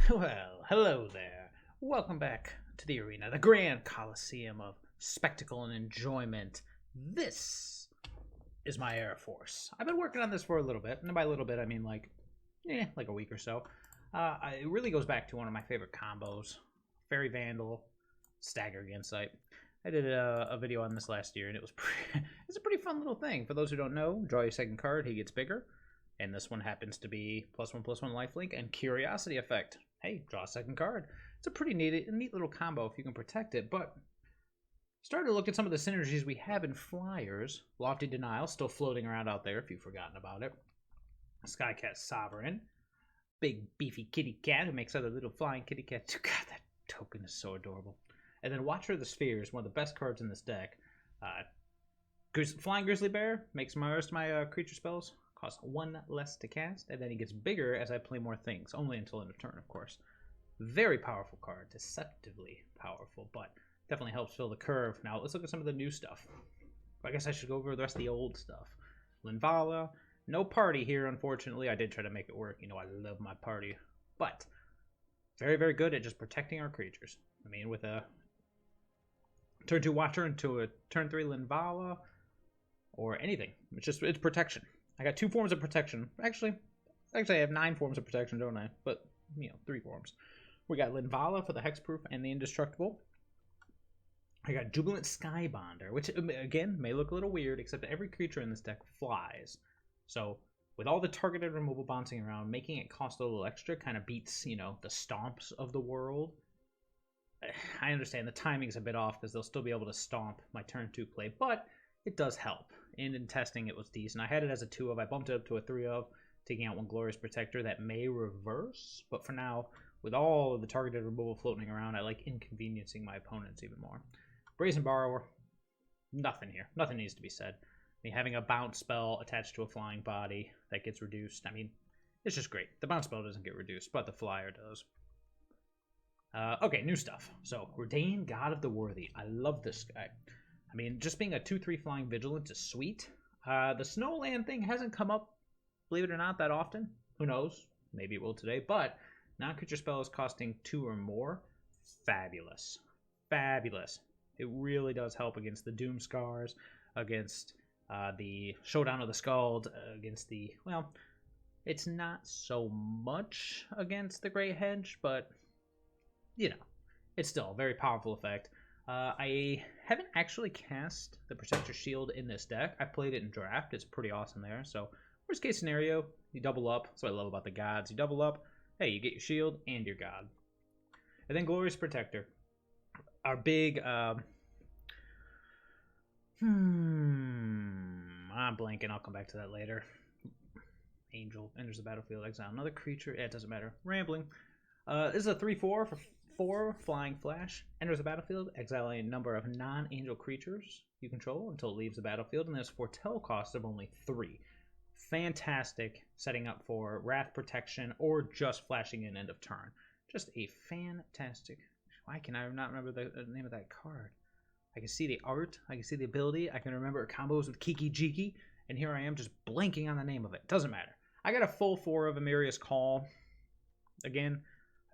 Well, hello there. Welcome back to the arena, the grand coliseum of spectacle and enjoyment. This is my Air Force. I've been working on this for a little bit, and by a little bit I mean like a week or so. It really goes back to one of my favorite combos, Fairy Vandal, Stagger Insight. I did a video on this last year, and it's a pretty fun little thing. For those who don't know, draw your second card, he gets bigger. And this one happens to be +1/+1 lifelink and Curiosity Effect. Hey, draw a second card. It's a pretty neat little combo if you can protect it, but starting to look at some of the synergies we have in Flyers. Lofty Denial, still floating around out there if you've forgotten about it. Skycat Sovereign. Big beefy kitty cat who makes other little flying kitty cats. God, that token is so adorable. And then Watcher of the Spheres, one of the best cards in this deck. Flying Grizzly Bear makes most of my creature spells cost 1 less to cast, and then he gets bigger as I play more things, only until end of turn, of course. Very powerful card, deceptively powerful, but definitely helps fill the curve. Now, let's look at some of the new stuff. I guess I should go over the rest of the old stuff. Linvala, no party here, unfortunately. I did try to make it work. You know, I love my party. But very, very good at just protecting our creatures. I mean, with a turn 2 Watcher into a turn 3 Linvala, or anything. It's protection. I got 2 forms of protection. Actually, I have 9 forms of protection, don't I? But, 3 forms. We got Linvala for the Hexproof and the Indestructible. I got Jubilant Skybonder, which, again, may look a little weird, except every creature in this deck flies. So, with all the targeted removal bouncing around, making it cost a little extra kind of beats, the stomps of the world. I understand the timing's a bit off because they'll still be able to stomp my turn 2 play, but it does help. And in testing, it was decent. I had it as a 2 of. I bumped it up to a 3 of, taking out one Glorious Protector that may reverse. But for now, with all of the targeted removal floating around, I like inconveniencing my opponents even more. Brazen Borrower, nothing here. Nothing needs to be said. Having a bounce spell attached to a flying body that gets reduced, it's just great. The bounce spell doesn't get reduced, but the flyer does. Okay, new stuff. So, Redain, God of the Worthy. I love this guy. Just being a 2/3 flying Vigilance is sweet. The Snowland thing hasn't come up, believe it or not, that often. Who knows? Maybe it will today. But non-creature spells costing 2 or more, fabulous. Fabulous. It really does help against the Doom Scars, against the Showdown of the Scald, against the, it's not so much against the Great Hedge, but, it's still a very powerful effect. I haven't actually cast the Protector Shield in this deck. I played it in draft. It's pretty awesome there. So, worst case scenario, you double up. That's what I love about the gods. You double up. Hey, you get your shield and your god. And then Glorious Protector. Our big, I'm blanking. I'll come back to that later. Angel enters the battlefield, exile another creature. Yeah, it doesn't matter. Rambling. This is a 3/4 for 4 Flying Flash. Enters the battlefield, exile a number of non-angel creatures you control until it leaves the battlefield, and there's foretell cost of only 3. Fantastic, setting up for Wrath Protection or just flashing in end of turn. Just a fantastic. Why can I not remember the name of that card? I can see the art, I can see the ability, I can remember combos with Kiki Jiki, and here I am just blanking on the name of it. Doesn't matter. I got a full 4 of Amirius Call. Again,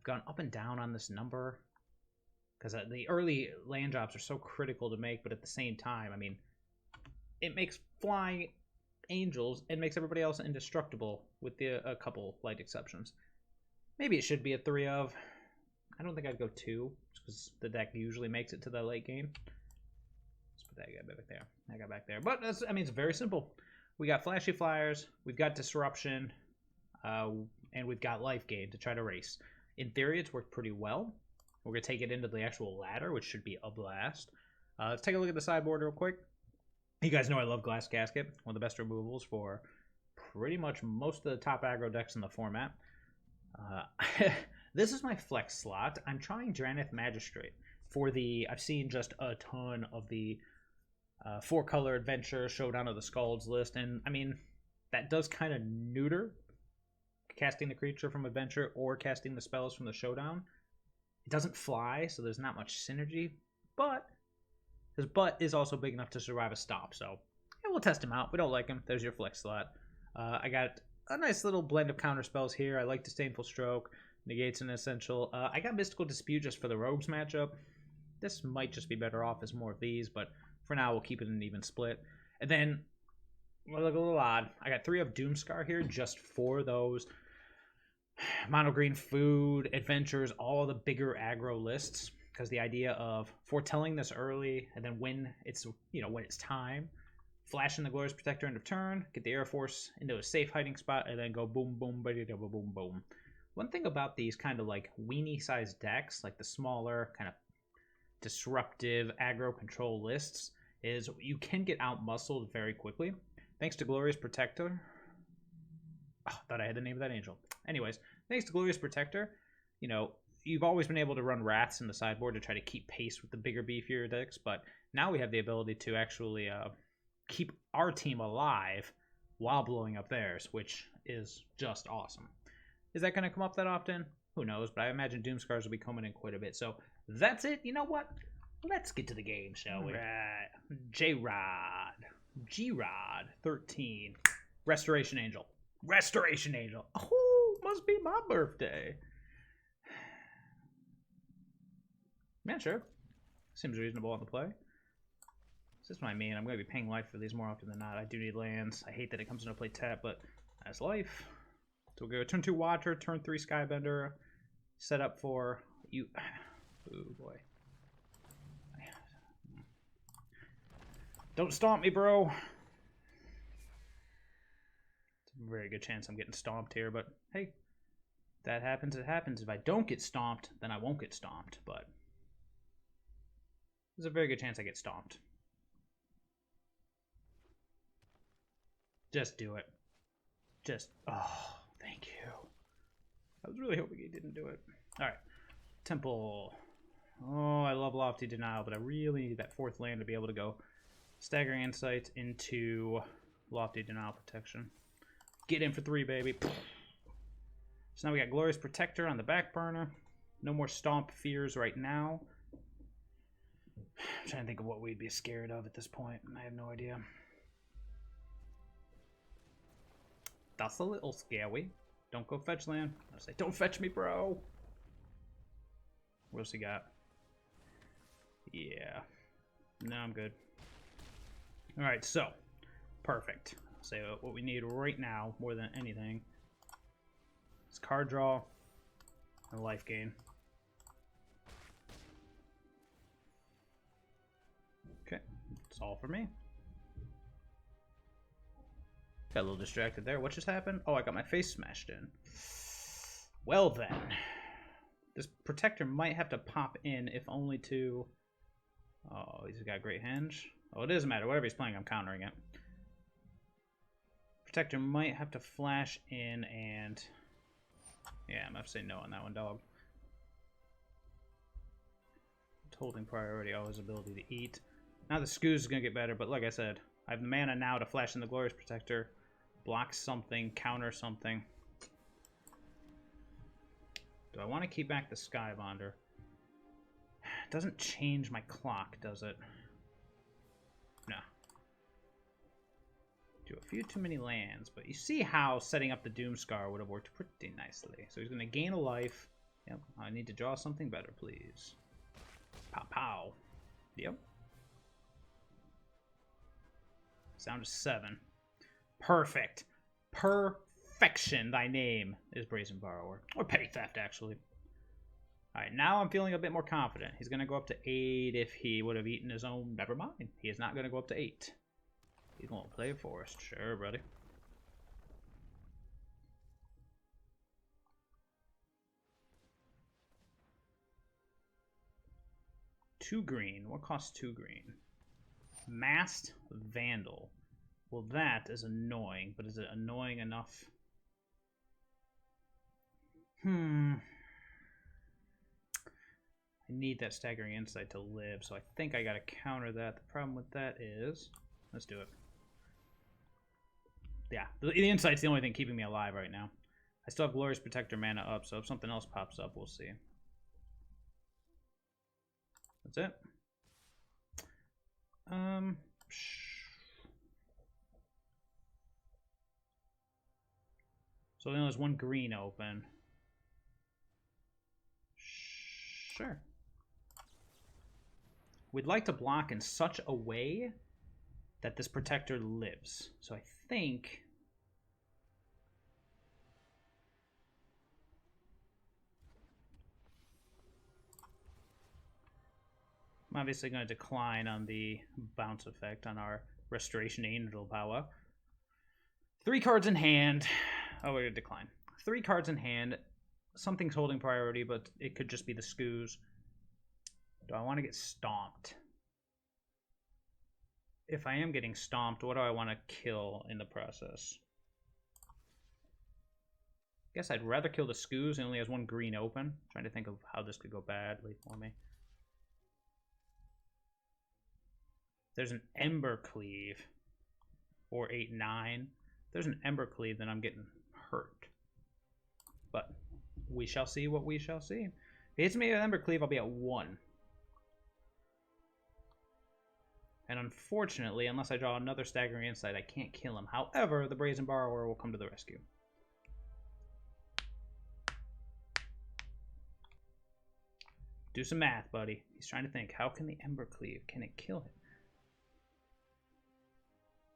gone up and down on this number because the early land drops are so critical to make, but at the same time, it makes flying angels and makes everybody else indestructible with a couple light exceptions. Maybe it should be a 3 of. I don't think I'd go 2 because the deck usually makes it to the late game. Let's put that guy back there. That guy back there. But that's, it's very simple. We got Flashy Flyers, we've got Disruption, and we've got Life Gain to try to race. In theory, it's worked pretty well. We're going to take it into the actual ladder, which should be a blast. Let's take a look at the sideboard real quick. You guys know I love Glass Casket, one of the best removals for pretty much most of the top aggro decks in the format. This is my flex slot. I'm trying Dranith Magistrate for the... I've seen just a ton of the 4-color Adventure, Showdown of the Scalds list, and, that does kind of neuter casting the creature from Adventure or casting the spells from the Showdown. It doesn't fly, so there's not much synergy, but his butt is also big enough to survive a stop, so yeah, we'll test him out. We don't like him. There's your flex slot. I got a nice little blend of counter spells here. I like Disdainful Stroke, Negates an essential. I got Mystical Dispute just for the Rogues matchup. This might just be better off as more of these, but for now we'll keep it an even split. And then, well, look a little odd. I got 3 of Doomscar here just for those mono green food, adventures, all the bigger aggro lists. Because the idea of foretelling this early, and then when it's when it's time, flashing the Glorious Protector end of turn, get the Air Force into a safe hiding spot, and then go boom, boom, boom, boom, boom. One thing about these kind of like weenie-sized decks, like the smaller kind of disruptive aggro control lists, is you can get out-muscled very quickly. Thanks to Glorious Protector. Oh, thought I had the name of that angel. Anyways, thanks to Glorious Protector, you've always been able to run Wraths in the sideboard to try to keep pace with the bigger, beefier decks, but now we have the ability to actually keep our team alive while blowing up theirs, which is just awesome. Is that going to come up that often? Who knows, but I imagine Doomscars will be coming in quite a bit. So that's it. You know what? Let's get to the game, shall we? Right. J-Rod. G-Rod. 13. Restoration Angel. Restoration Angel. Oh, must be my birthday. Yeah, sure. Seems reasonable on the play. This is what I mean. I'm going to be paying life for these more often than not. I do need lands. I hate that it comes into play tap, but that's life. So we'll go turn 2 Water, turn 3 Skybender. Set up for you. Oh boy. Don't stomp me, bro. It's a very good chance I'm getting stomped here, but hey, if that happens, it happens. If I don't get stomped, then I won't get stomped, but there's a very good chance I get stomped. Just do it. Just, oh, thank you. I was really hoping he didn't do it. All right, Temple. Oh, I love Lofty Denial, but I really need that 4th land to be able to go Staggering Insight into Lofty Denial Protection. Get in for 3, baby. So now we got Glorious Protector on the back burner. No more Stomp Fears right now. I'm trying to think of what we'd be scared of at this point. I have no idea. That's a little scary. Don't go fetch land. I say, don't fetch me, bro. What else he got? Yeah. No, I'm good. Alright, so. Perfect. So what we need right now, more than anything, is card draw and life gain. Okay, that's all for me. Got a little distracted there. What just happened? Oh, I got my face smashed in. Well then. This Protector might have to pop in, if only to... Oh, he's got great henge. Oh, it doesn't matter. Whatever he's playing, I'm countering it. Protector might have to flash in and... Yeah, I'm going to have to say no on that one, dog. Holding priority, always ability to eat. Now the Scooz is going to get better, but like I said, I have the mana now to flash in the Glorious Protector, block something, counter something. Do I want to keep back the Skybonder? It doesn't change my clock, does it? No. Do a few too many lands, but you see how setting up the Doomscar would have worked pretty nicely. So he's going to gain a life. Yep, I need to draw something better, please. Pow, pow. Yep. Sound of 7. Perfect. Perfection. Thy name is Brazen Borrower. Or Petty Theft, actually. Alright, now I'm feeling a bit more confident. He's going to go up to 8 if he would have eaten his own. Never mind. He is not going to go up to 8. He's going to play Forest. Sure, buddy. Two green. What costs 2 green? Masked Vandal. Well, that is annoying, but is it annoying enough? I need that Staggering Insight to live, so I think I gotta counter that. The problem with that is... Let's do it. Yeah, the Insight's the only thing keeping me alive right now. I still have Glorious Protector mana up, so if something else pops up, we'll see. That's it. So then there's one green open. Sure. We'd like to block in such a way that this protector lives. So I think... I'm obviously going to decline on the bounce effect on our Restoration Angel power. 3 cards in hand. Oh, we're going to decline. 3 cards in hand. Something's holding priority, but it could just be the scoos. Do I want to get stomped? If I am getting stomped, what do I want to kill in the process? I guess I'd rather kill the scoos. It only has 1 green open. I'm trying to think of how this could go badly for me. There's an Ember Cleave. Or 8-9. There's an Ember Cleave, then I'm getting hurt. But we shall see what we shall see. If he hits me with Ember Cleave, I'll be at 1. And unfortunately, unless I draw another Staggering Insight, I can't kill him. However, the Brazen Borrower will come to the rescue. Do some math, buddy. He's trying to think, how can the Ember Cleave, can it kill him?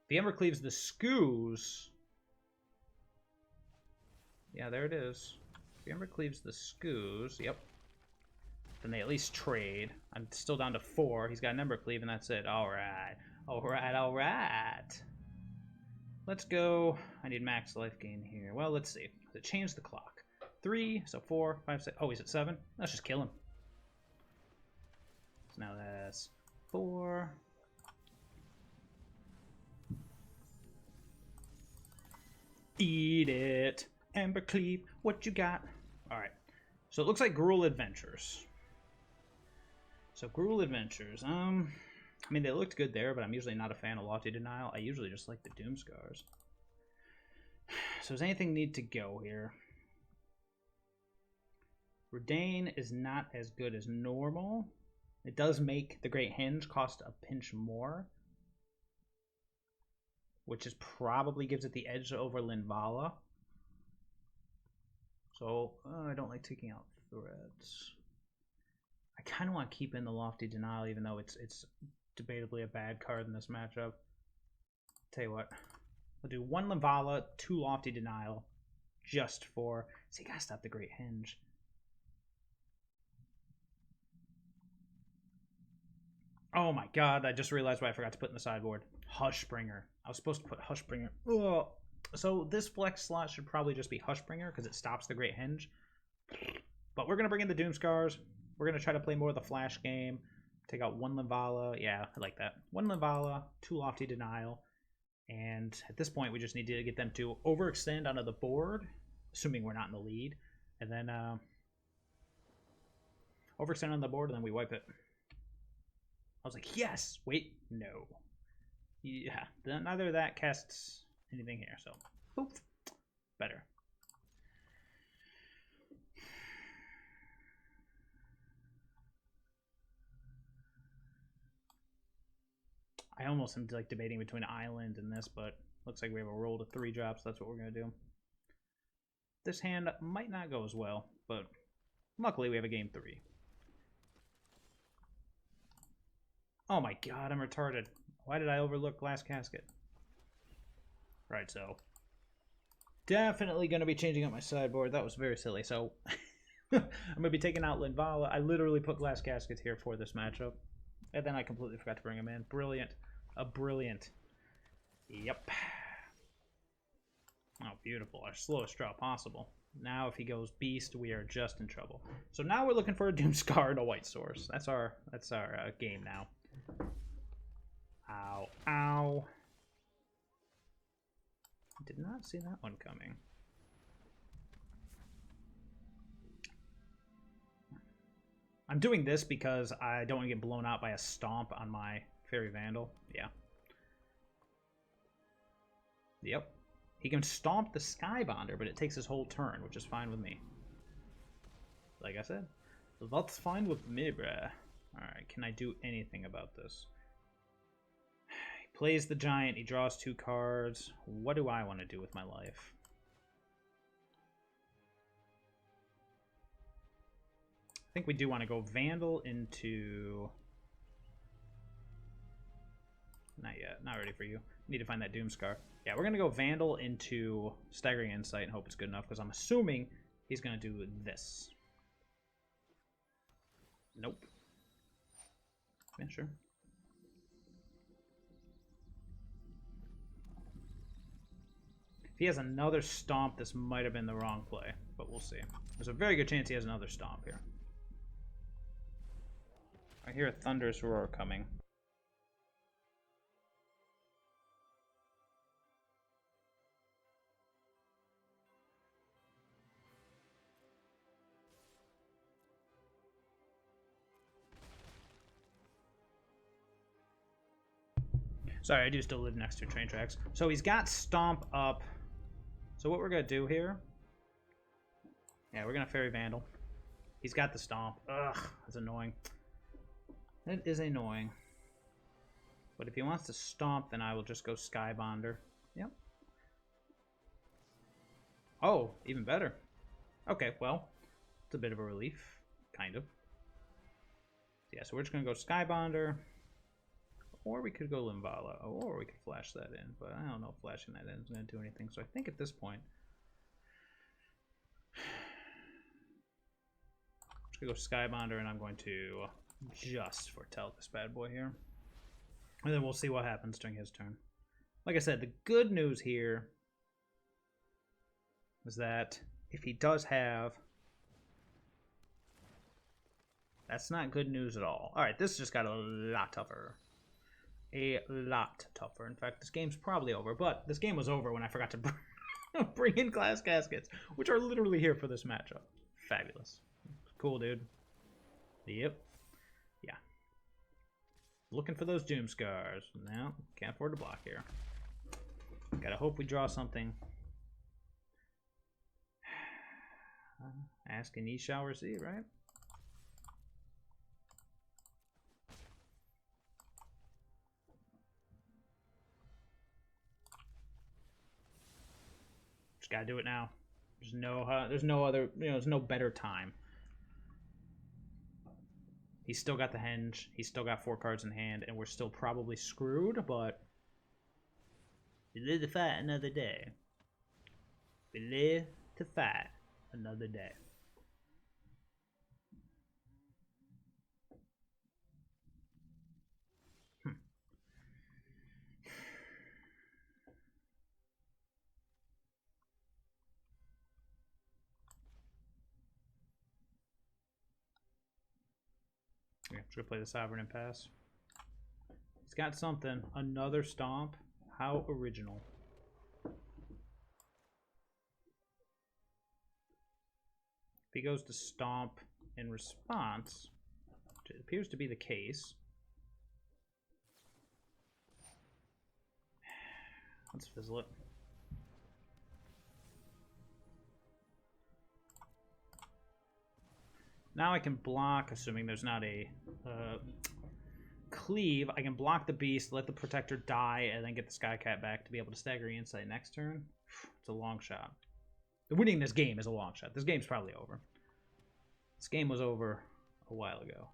The Ember Cleave's the scoos. Yeah, there it is. The Ember Cleave's the scoos. Yep. Then they at least trade. I'm still down to 4. He's got an Ember Cleave, and that's it. Alright. Alright, alright. Let's go. I need max life gain here. Well, let's see. Does it change the clock? 3, so 4, 5, 6. Oh, he's at 7? Let's just kill him. So now that's 4. Eat it. Ember Cleave, what you got? Alright. So it looks like Gruul Adventures. So Gruul Adventures. I mean, they looked good there, but I'm usually not a fan of Lofty Denial. I usually just like the Doom Scars. So does anything need to go here? Redain is not as good as normal. It does make the Great Henge cost a pinch more, which is probably gives it the edge over Linvala. So I don't like taking out threats. I kind of want to keep in the Lofty Denial, even though it's debatably a bad card in this matchup. Tell you what, I'll do 1 Linvala, 2 Lofty Denial, just for. See, gotta stop the Great Henge. Oh my god, I just realized what I forgot to put in the sideboard. Hushbringer. I was supposed to put Hushbringer. Ugh. So this flex slot should probably just be Hushbringer because it stops the Great Henge. But we're going to bring in the Doom Scars. We're going to try to play more of the flash game. Take out 1 Linvala. Yeah, I like that. 1 Linvala, 2 Lofty Denial. And at this point, we just need to get them to overextend onto the board, assuming we're not in the lead. And then overextend on the board, and then we wipe it. I was like, yes! Wait, no. Yeah, neither of that casts anything here, so boop. Better. I almost am like debating between Island and this, but looks like we have a roll to 3 drops. That's what we're going to do. This hand might not go as well, but luckily we have a game 3. Oh my god, I'm retarded. Why did I overlook Glass Casket? Right, so definitely going to be changing up my sideboard. That was very silly. So I'm going to be taking out Linvala. I literally put Glass Casket here for this matchup. And then I completely forgot to bring him in. Brilliant. A brilliant. Yep. Oh, beautiful. Our slowest draw possible. Now if he goes Beast, we are just in trouble. So now we're looking for a Doomscar and a White Source. That's our game now. Ow. Ow. Did not see that one coming. I'm doing this because I don't want to get blown out by a stomp on my Fairy Vandal. Yeah. Yep. He can stomp the Skybonder, but it takes his whole turn, which is fine with me. Like I said, that's fine with me, bruh. Alright, can I do anything about this? He plays the Giant, he draws 2 cards. What do I want to do with my life? I think we do want to go Vandal into... Not yet. Not ready for you. Need to find that Doomscar. Yeah, we're going to go Vandal into Staggering Insight and hope it's good enough, because I'm assuming he's going to do this. Nope. Yeah, sure. If he has another Stomp, this might have been the wrong play, but we'll see. There's a very good chance he has another Stomp here. I hear a Thunderous Roar coming. Sorry, I do still live next to train tracks. So he's got Stomp up. So what we're going to do here... Yeah, we're going to Fairy Vandal. He's got the Stomp. Ugh, that's annoying. It is annoying. But if he wants to Stomp, then I will just go Skybonder. Yep. Oh, even better. Okay, well, it's a bit of a relief. Kind of. Yeah, so we're just going to go Skybonder. Or we could go Limvala, or we could flash that in, but I don't know if flashing that in is going to do anything. So I think at this point, I'm just going to go Skybonder, and I'm going to just foretell this bad boy here. And then we'll see what happens during his turn. Like I said, the good news here is that if he does have... That's not good news at all. Alright, this just got a lot tougher. A lot tougher. In fact, this game's probably over, but this game was over when I forgot to bring in Glass Caskets, which are literally here for this matchup. Fabulous. Cool, dude. Yep. Yeah. Looking for those Doomscars. No, can't afford to block here. Gotta hope we draw something. Ask and ye shall receive, right? Gotta do it now. There's no other, there's no better time. He's still got the Henge. He's still got 4 cards in hand, and we're still probably screwed, but we live to fight another day. We live to fight another day. Yeah, should play the Sovereign and pass. He's got something. Another Stomp. How original. If he goes to Stomp in response, which it appears to be the case. Let's fizzle it. Now I can block, assuming there's not a cleave. I can block the beast, let the protector die, and then get the Skycat back to be able to stagger Insight next turn. It's a long shot. Winning this game is a long shot. This game's probably over. This game was over a while ago.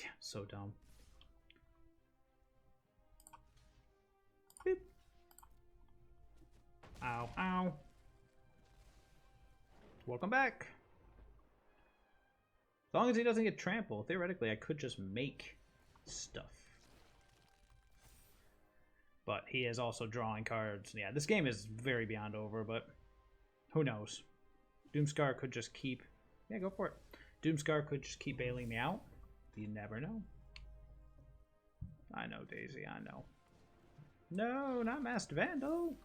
Yeah, so dumb. Beep. Ow, ow. Welcome back. As long as he doesn't get trampled, theoretically I could just make stuff. But he is also drawing cards. Yeah, this game is very beyond over, but who knows? Doomscar could just keep... Yeah, go for it. Doomscar could just keep bailing me out. You never know. I know, Daisy, I know. No, not Masked Vandal.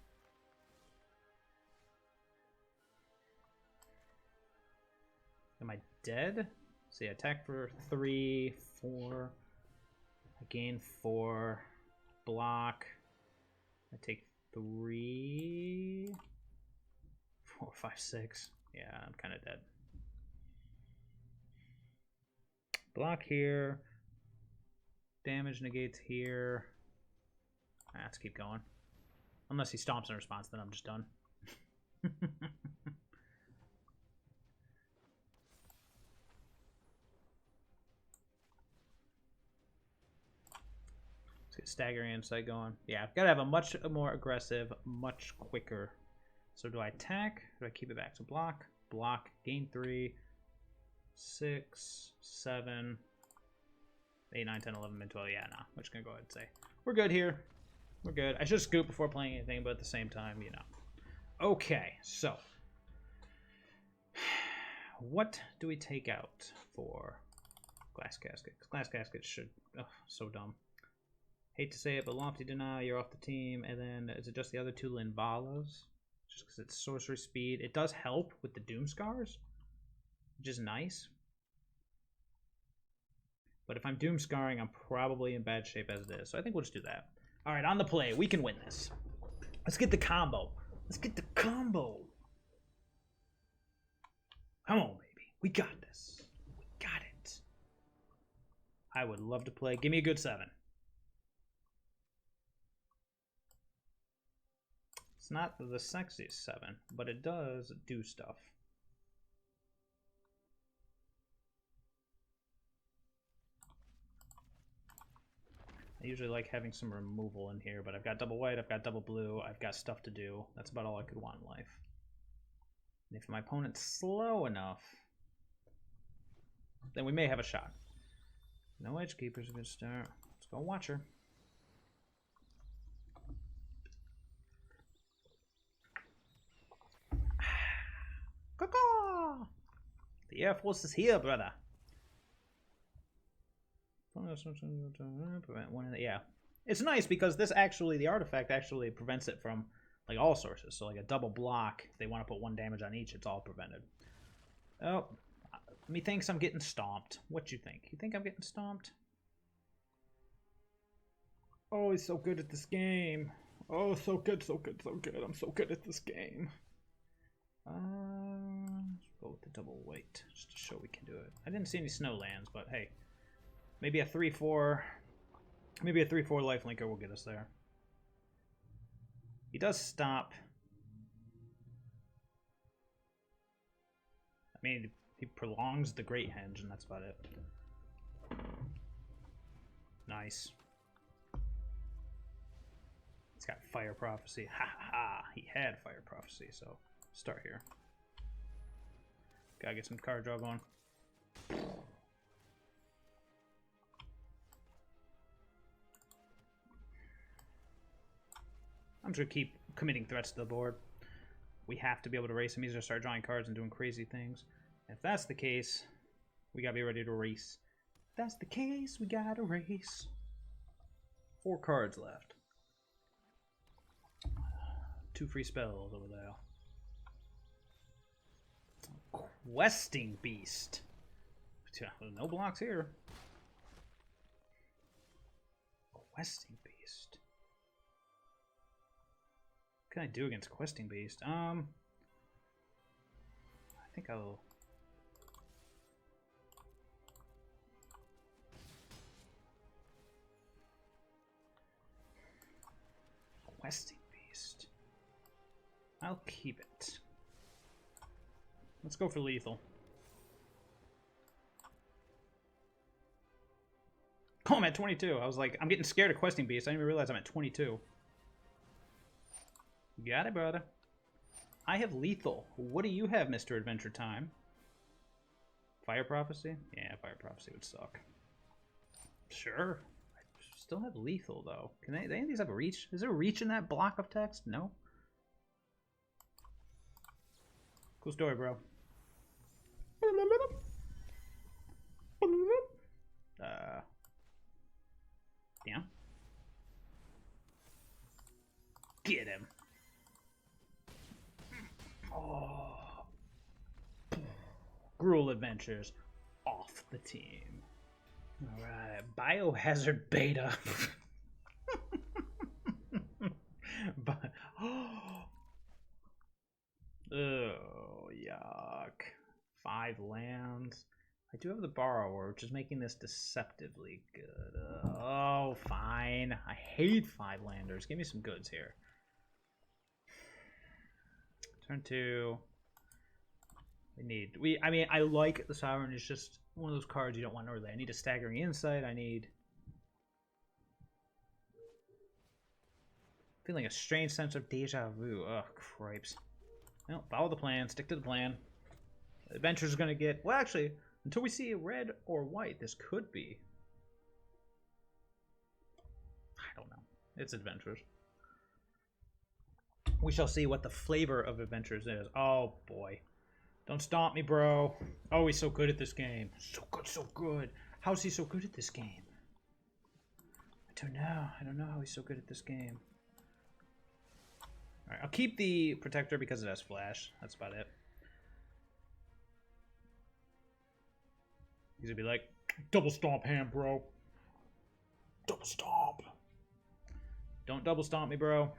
Am I dead? See, attack for 3, 4. I gain 4. Block. I take 3. 4, 5, 6. Yeah, I'm kind of dead. Block here. Damage negates here. Let's keep going. Unless he stomps in response, then I'm just done. staggering insight going. Yeah, I've got to have a much more aggressive, much quicker. So do I attack? Do I keep it back to block? Block, gain 3, 6, 7, 8, 9, 10, 11, mid 12. Yeah, no. I'm just going to go ahead and say we're good here. We're good. I should scoop before playing anything, but at the same time, you know. Okay, so what do we take out for glass casket? Glass casket should... Oh, so dumb. Hate to say it, but Lofty Deny, you're off the team. And then is it just the other 2 Linvalas? Just because it's sorcery speed. It does help with the Doom Scars, which is nice. But if I'm Doom Scarring, I'm probably in bad shape as it is. So I think we'll just do that. All right, on the play. We can win this. Let's get the combo. Let's get the combo. Come on, baby. We got this. We got it. I would love to play. Give me a good 7. It's not the sexiest 7, but it does do stuff. I usually like having some removal in here, but I've got double white, I've got double blue, I've got stuff to do. That's about all I could want in life. And if my opponent's slow enough, then we may have a shot. No Edge Keeper's a good start. Let's go Watcher. The Air Force is here, brother. Prevent one of the, yeah. It's nice because this actually, the artifact actually prevents it from like all sources. So like a double block, if they want to put 1 damage on each, it's all prevented. Oh, methinks I'm getting stomped. What you think? You think I'm getting stomped? Oh, he's so good at this game. Oh, so good, so good, so good. I'm so good at this game. Let's go with the double white just to show we can do it. I didn't see any snow lands, but hey, maybe a 3/4, maybe a 3/4 lifelinker will get us there. He does stop. I mean, he prolongs the Great Henge, and that's about it. Nice. It's got Fire Prophecy. Ha ha ha! He had Fire Prophecy, so start here. Gotta get some card draw going. I'm just gonna keep committing threats to the board. We have to be able to race him. He's gonna start drawing cards and doing crazy things. If that's the case, we gotta be ready to race. If that's the case, we gotta race. 4 cards left. 2 free spells over there. Questing Beast. No blocks here. Questing Beast. What can I do against Questing Beast? I think I'll... Questing Beast. I'll keep it. Let's go for lethal. Oh, I'm at 22. I was like, I'm getting scared of Questing Beast. I didn't even realize I'm at 22. You got it, brother. I have lethal. What do you have, Mr. Adventure Time? Fire Prophecy? Yeah, Fire Prophecy would suck. Sure. I still have lethal, though. Can they, do any of these have a reach? Is there a reach in that block of text? No. Cool story, bro. Yeah. Get him. Oh. Gruul Adventures off the team. Alright. Biohazard Beta. But oh, yuck. 5 lands. I do have the Borrower, which is making this deceptively good. Oh, fine. I hate 5 landers. Give me some goods here. Turn 2. I mean, I like the Sovereign. It's just one of those cards you don't want early. I need a Staggering Insight. I need Feeling a strange sense of deja vu. Ugh, cripes. Well, follow the plan. Stick to the plan. Adventure's gonna get... Well, actually, until we see red or white, this could be... I don't know. It's adventures. We shall see what the flavor of adventures is. Oh, boy. Don't stomp me, bro. Oh, he's so good at this game. So good, so good. How's he so good at this game? I don't know. I don't know how he's so good at this game. Alright, I'll keep the protector because it has flash. That's about it. He's gonna be like, double stomp hand, bro. Double stomp. Don't double stomp me, bro.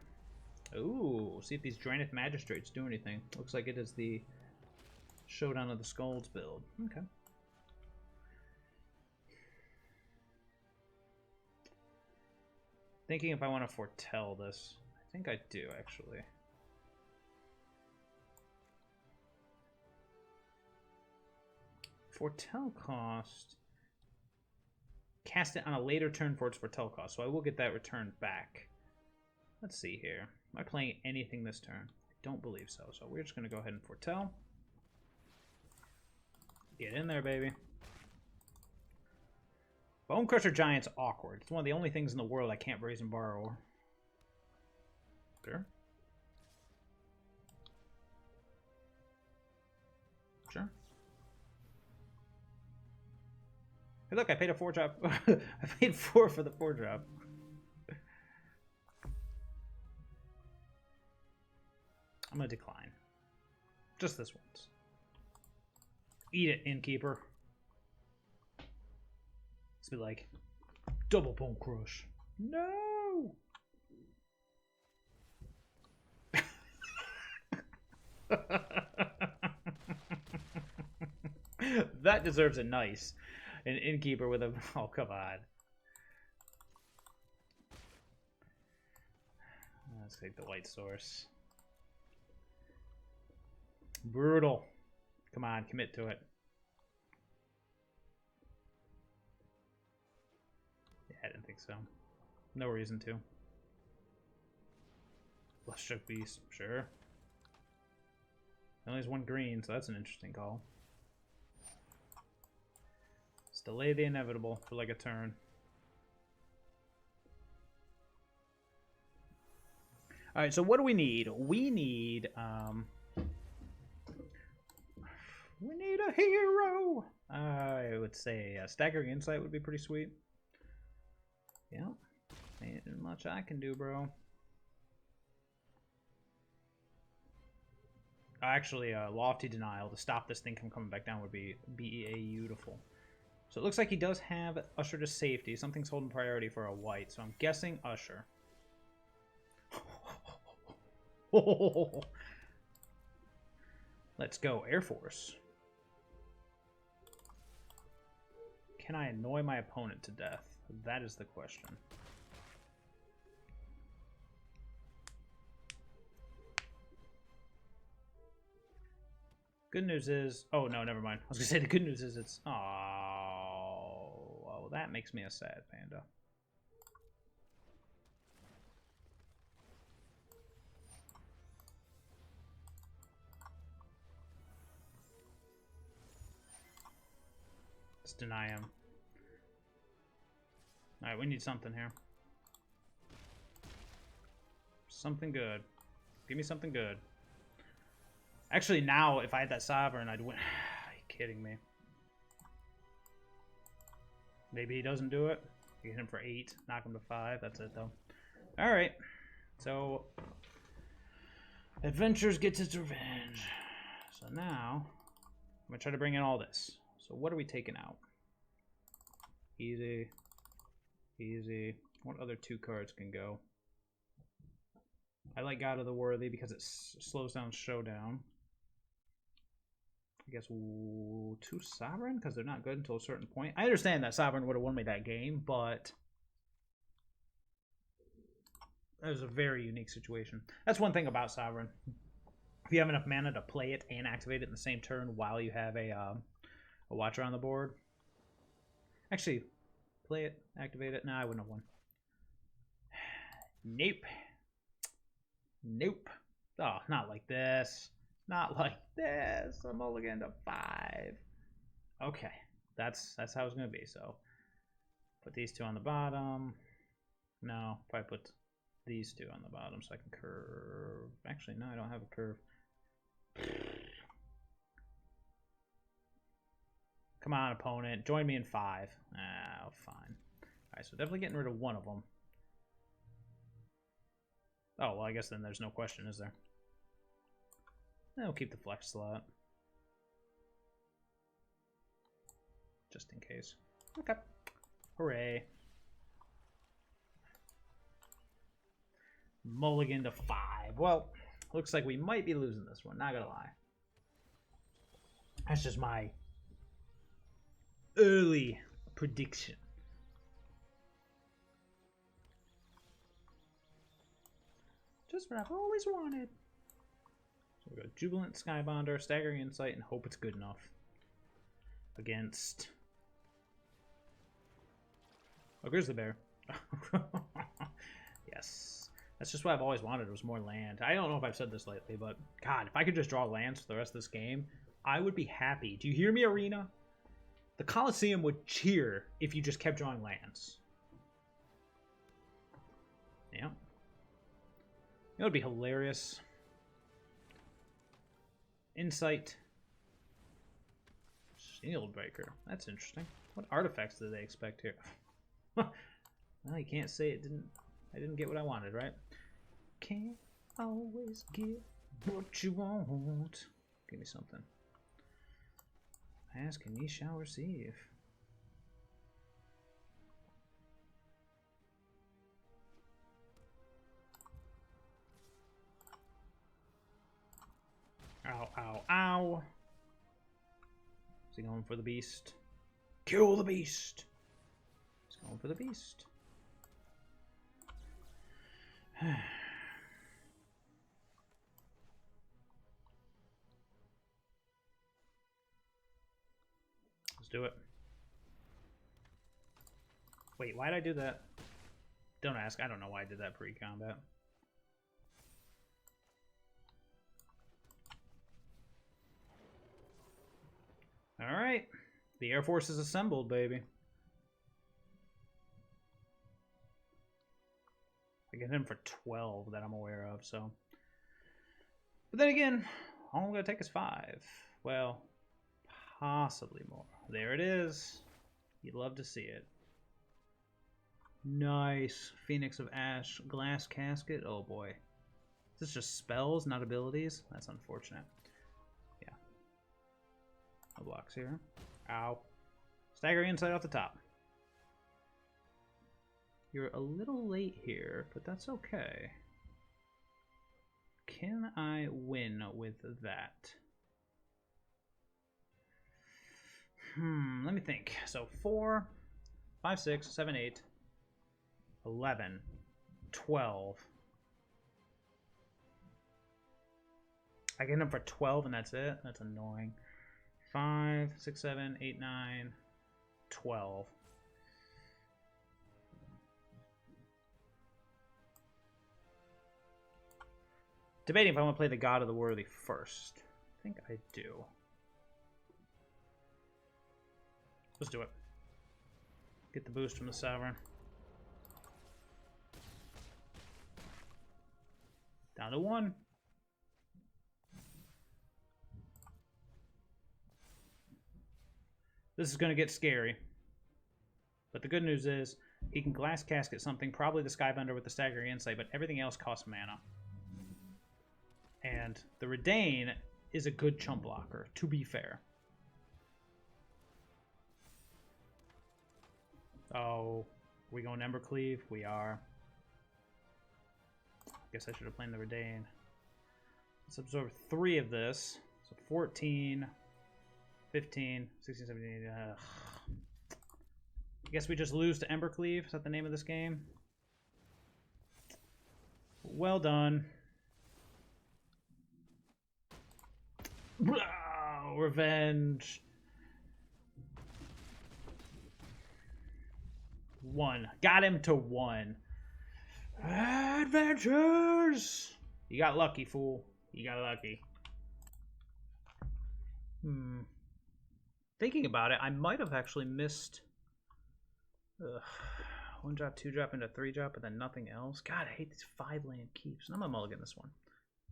Ooh, see if these Draenith Magistrates do anything. Looks like it is the Showdown of the Skulls build. Okay. Thinking if I want to foretell this. I think I do, actually. Foretell cost. Cast it on a later turn for its foretell cost, so I will get that returned back. Let's see here. Am I playing anything this turn? I don't believe so, so we're just going to go ahead and foretell. Get in there, baby. Bone Crusher Giant's awkward. It's one of the only things in the world I can't raise and borrow. Sure. Sure. Hey, look, I paid a 4-drop. I paid 4 for the 4-drop. I'm going to decline. Just this once. Eat it, innkeeper. Let's be like, double Bone Crush. No! That deserves a nice. An innkeeper with a... Oh, come on. Let's take the white source. Brutal. Come on, commit to it. Yeah, I didn't think so. No reason to. Bloodstruck Beast, sure. Only has 1 green, so that's an interesting call. Let's delay the inevitable for like a turn. Alright, so what do we need? We need a hero! I would say Staggering Insight would be pretty sweet. Yeah. Ain't much I can do, bro. Actually, Lofty Denial to stop this thing from coming back down would be beautiful. So it looks like he does have Usher to safety. Something's holding priority for a white, so I'm guessing Usher. Let's go, Air Force. Can I annoy my opponent to death? That is the question. Good news is... Oh, no, never mind. I was going to say the good news is it's... Oh, that makes me a sad panda. Let's deny him. Alright, we need something here. Something good. Give me something good. Actually, now, if I had that Sovereign, I'd win. Are you kidding me? Maybe he doesn't do it. You hit him for 8, knock him to 5. That's it, though. Alright. So, Adventures gets its revenge. So now, I'm going to try to bring in all this. So what are we taking out? Easy. Easy. What other 2 cards can go? I like God of the Worthy because it slows down Showdown. I guess 2 Sovereign because they're not good until a certain point. I understand that Sovereign would have won me that game, but that was a very unique situation. That's one thing about Sovereign. If you have enough mana to play it and activate it in the same turn while you have a Watcher on the board. Actually, play it, activate it. No, I wouldn't have won. Nope. Nope. Oh, not like this. Not like this. A mulligan to 5. Okay, that's how it's gonna be. So put these 2 on the bottom. No, probably put these 2 on the bottom so I can curve. Actually, no, I don't have a curve. Come on, opponent. Join me in 5. Oh, fine. Alright, so definitely getting rid of one of them. Oh, well, I guess then there's no question, is there? We'll keep the flex slot. Just in case. Okay. Hooray. Mulligan to 5. Well, looks like we might be losing this one, not gonna lie. That's just my early prediction. Just what I've always wanted. So we go Jubilant, Skybonder, Staggering Insight, and hope it's good enough. Against... Oh, Grizzly Bear. Yes. That's just what I've always wanted, was more land. I don't know if I've said this lately, but God, if I could just draw lands for the rest of this game, I would be happy. Do you hear me, Arena? The Coliseum would cheer if you just kept drawing lands. Yeah. It would be hilarious. Insight. Shield Breaker. That's interesting. What artifacts did they expect here? Well, you can't say it didn't. I didn't get what I wanted, right? Can't always get what you want. Give me something. Ask and ye shall receive. Ow, ow, ow. Is he going for the beast? Kill the beast. He's going for the beast. Let's do it. Wait, why'd I do that? Don't ask. I don't know why I did that pre-combat. Alright. The Air Force is assembled, baby. I get him for 12 that I'm aware of, so. But then again, all I'm going to take is 5. Well, possibly more. There it is. You'd love to see it. Nice. Phoenix of Ash. Glass Casket. Oh boy. Is this just spells, not abilities? That's unfortunate. Yeah. No blocks here. Ow. Staggering Insight off the top. You're a little late here, but that's okay. Can I win with that? Let me think. So 4, 5, 6, 7, 8, 11, 12. I get them for 12 and that's it? That's annoying. 5, 6, 7, 8, 9, 12. Debating if I want to play the God of the Worthy first. I think I do. Let's do it. Get the boost from the Sovereign. Down to 1. This is going to get scary. But the good news is, he can Glass Casket something, probably the Skybender with the Staggering Insight, but everything else costs mana. And the Redain is a good chump blocker, to be fair. Oh, we going Embercleave? We are. I guess I should have played the Redain. Let's absorb 3 of this. So 14, 15, 16, 17, 18. I guess we just lose to Embercleave. Is that the name of this game? Well done. Oh, revenge. 1. Got him to 1. Adventures. You got lucky, fool. You got lucky. Thinking about it, I might have actually missed... one drop, 2 drop into 3 drop, but then nothing else. God, I hate these 5-land keeps. I'm gonna mulligan this one.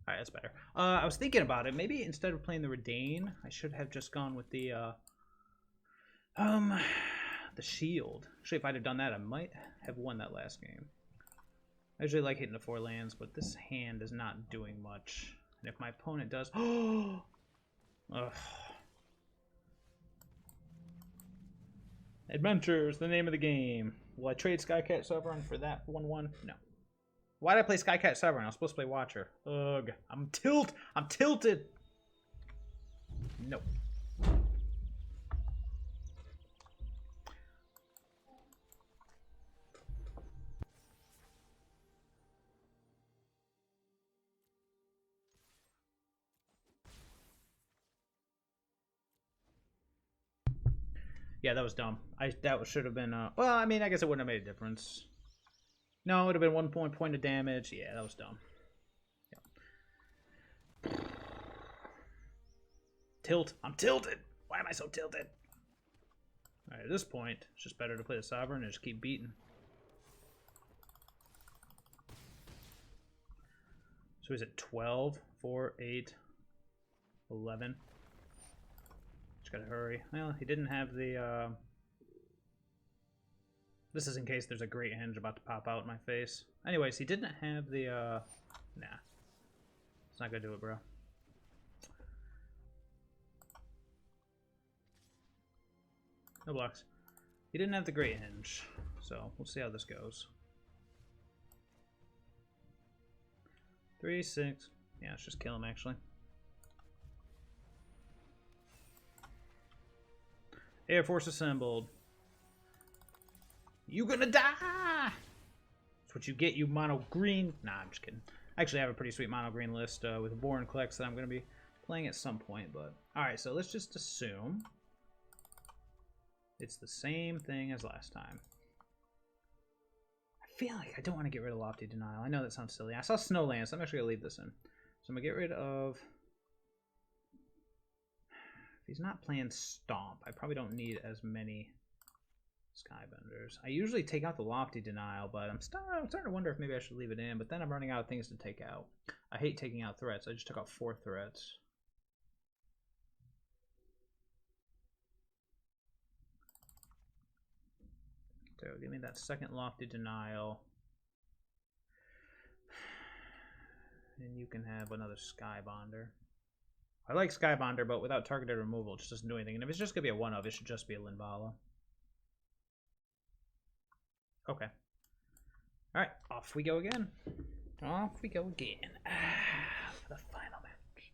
Alright, that's better. I was thinking about it. Maybe instead of playing the Redain, I should have just gone with the shield. Actually, if I'd have done that, I might have won that last game. I usually like hitting the 4 lands, but this hand is not doing much. And if my opponent does... Ugh. Adventures, the name of the game. Will I trade Skycat Sovereign for that 1/1? No. Why did I play Skycat Sovereign? I was supposed to play Watcher. Ugh. I'm tilted. No. Yeah, that was dumb. That should have been, well, I mean, I guess it wouldn't have made a difference. No, it would have been 1 point of damage. Yeah, that was dumb. Yeah. Tilt. I'm tilted. Why am I so tilted? Alright, at this point, it's just better to play the Sovereign and just keep beating. So is it 12, 4, 8, 11? Just gotta hurry. Well, he didn't have the, This is in case there's a Great Henge about to pop out in my face. Anyways, he didn't have the, Nah. It's not gonna do it, bro. No blocks. He didn't have the Great Henge, so we'll see how this goes. 3, 6. Yeah, let's just kill him, actually. Air Force assembled. You gonna die! That's what you get, you mono green. Nah, I'm just kidding. I actually have a pretty sweet mono green list with Bourne Collects that I'm gonna be playing at some point. But alright, so let's just assume it's the same thing as last time. I feel like I don't want to get rid of Lofty Denial. I know that sounds silly. I saw Snowlands, so I'm actually gonna leave this in. So I'm gonna get rid of... If he's not playing Stomp, I probably don't need as many Skybenders. I usually take out the Lofty Denial, but I'm starting to wonder if maybe I should leave it in, but then I'm running out of things to take out. I hate taking out threats. I just took out 4 threats. So give me that second Lofty Denial. And you can have another Skybonder. I like Skybonder, but without targeted removal, it just doesn't do anything. And if it's just going to be a 1-of, it should just be a Linvala. Okay. Alright, off we go again. Off we go again. For the final match.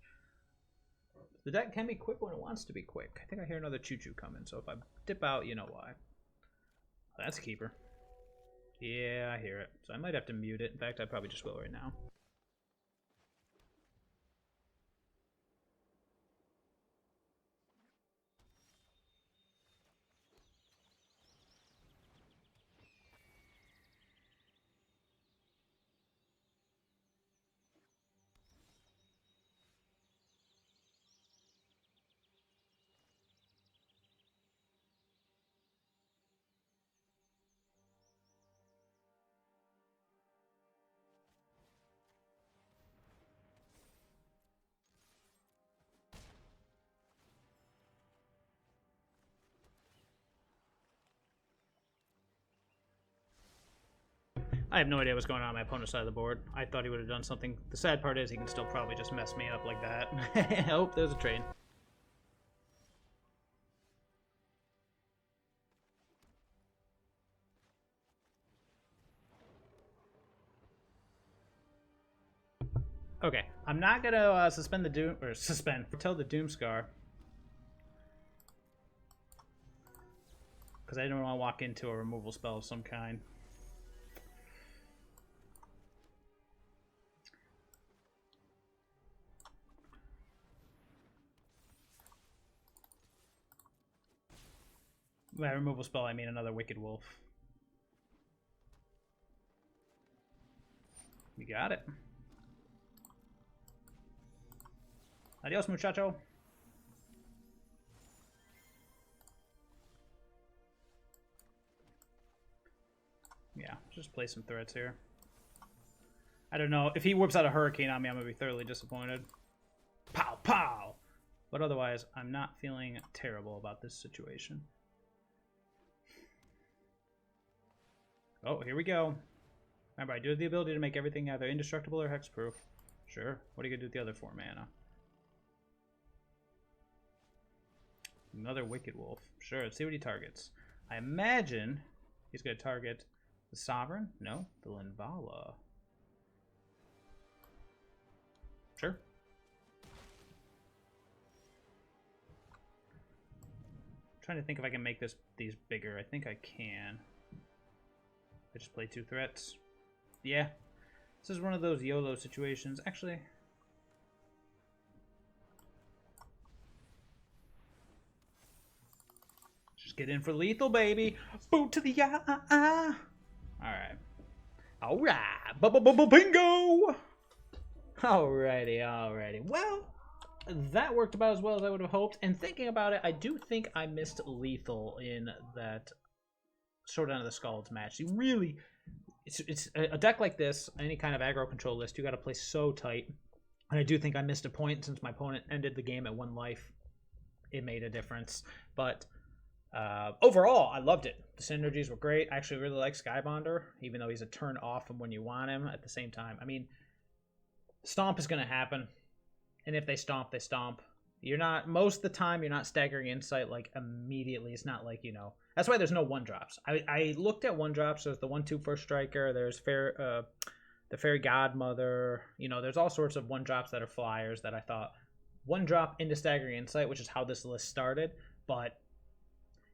The deck can be quick when it wants to be quick. I think I hear another choo-choo coming, so if I dip out, you know why. Oh, that's a keeper. Yeah, I hear it. So I might have to mute it. In fact, I probably just will right now. I have no idea what's going on my opponent's side of the board. I thought he would have done something. The sad part is he can still probably just mess me up like that. Oh, there's a trade. Okay, I'm not gonna suspend the Doom, or foretell the Doomscar. Because I don't want to walk into a removal spell of some kind. By removal spell, I mean another Wicked Wolf. You got it. Adios, muchacho. Yeah, just play some threats here. I don't know. If he whips out a hurricane on me, I'm going to be thoroughly disappointed. Pow, pow! But otherwise, I'm not feeling terrible about this situation. Oh, here we go. Remember, I do have the ability to make everything either indestructible or hexproof. Sure. What are you going to do with the other 4 mana? Another Wicked Wolf. Sure, let's see what he targets. I imagine he's going to target the Sovereign. No, the Linvala. Sure. I'm trying to think if I can make these bigger. I think I can. I just play 2 threats. Yeah. This is one of those YOLO situations. Actually, just get in for lethal, baby. Boot to the eye. Alright. Alright. Bingo! Alrighty. Well, that worked about as well as I would have hoped. And thinking about it, I do think I missed lethal in that Showdown of the Skalds match. You really... It's a deck like this, any kind of aggro control list, you got to play so tight. And I do think I missed a point since my opponent ended the game at 1 life. It made a difference. But overall, I loved it. The synergies were great. I actually really like Skybonder, even though he's a turn off from when you want him. At the same time, I mean, Stomp is going to happen. And if they stomp, they stomp. You're not, most of the time, you're not staggering Insight like immediately. It's not like, you know, that's why there's no 1-drops. I looked at 1-drops. There's the 1/2 First Striker. There's the Fairy Godmother. You know, there's all sorts of 1-drops that are flyers that I thought 1-drop into staggering Insight, which is how this list started. But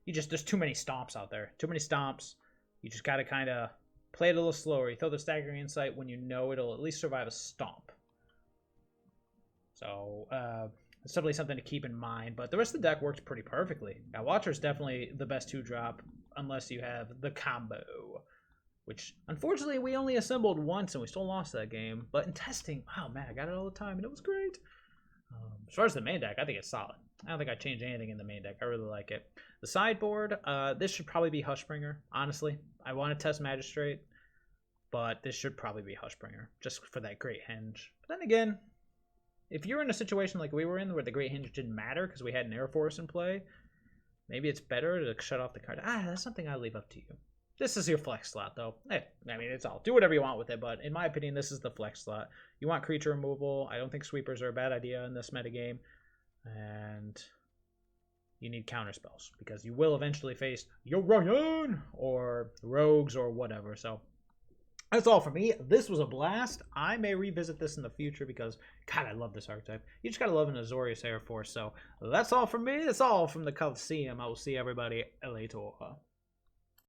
there's too many stomps out there. Too many stomps. You just got to kind of play it a little slower. You throw the staggering Insight when you know it'll at least survive a stomp. So, it's definitely something to keep in mind, but the rest of the deck works pretty perfectly. Now, Watcher's definitely the best 2-drop, unless you have the combo, which, unfortunately, we only assembled once, and we still lost that game. But in testing, wow, man, I got it all the time, and it was great. As far as the main deck, I think it's solid. I don't think I changed anything in the main deck. I really like it. The sideboard, this should probably be Hushbringer, honestly. I want to test Magistrate, but this should probably be Hushbringer, just for that Great Henge. But then again... if you're in a situation like we were in where the Great Henge didn't matter because we had an Air Force in play, maybe it's better to shut off the card. That's something I leave up to you. This is your flex slot, though. Hey, I mean, it's all. Do whatever you want with it, but in my opinion, this is the flex slot. You want creature removal. I don't think sweepers are a bad idea in this metagame. And you need counter spells because you will eventually face Yorion or rogues or whatever, so... that's all for me. This was a blast. I may revisit this in the future because, God, I love this archetype. You just got to love an Azorius Air Force. So that's all from me. That's all from the Coliseum. I will see everybody later.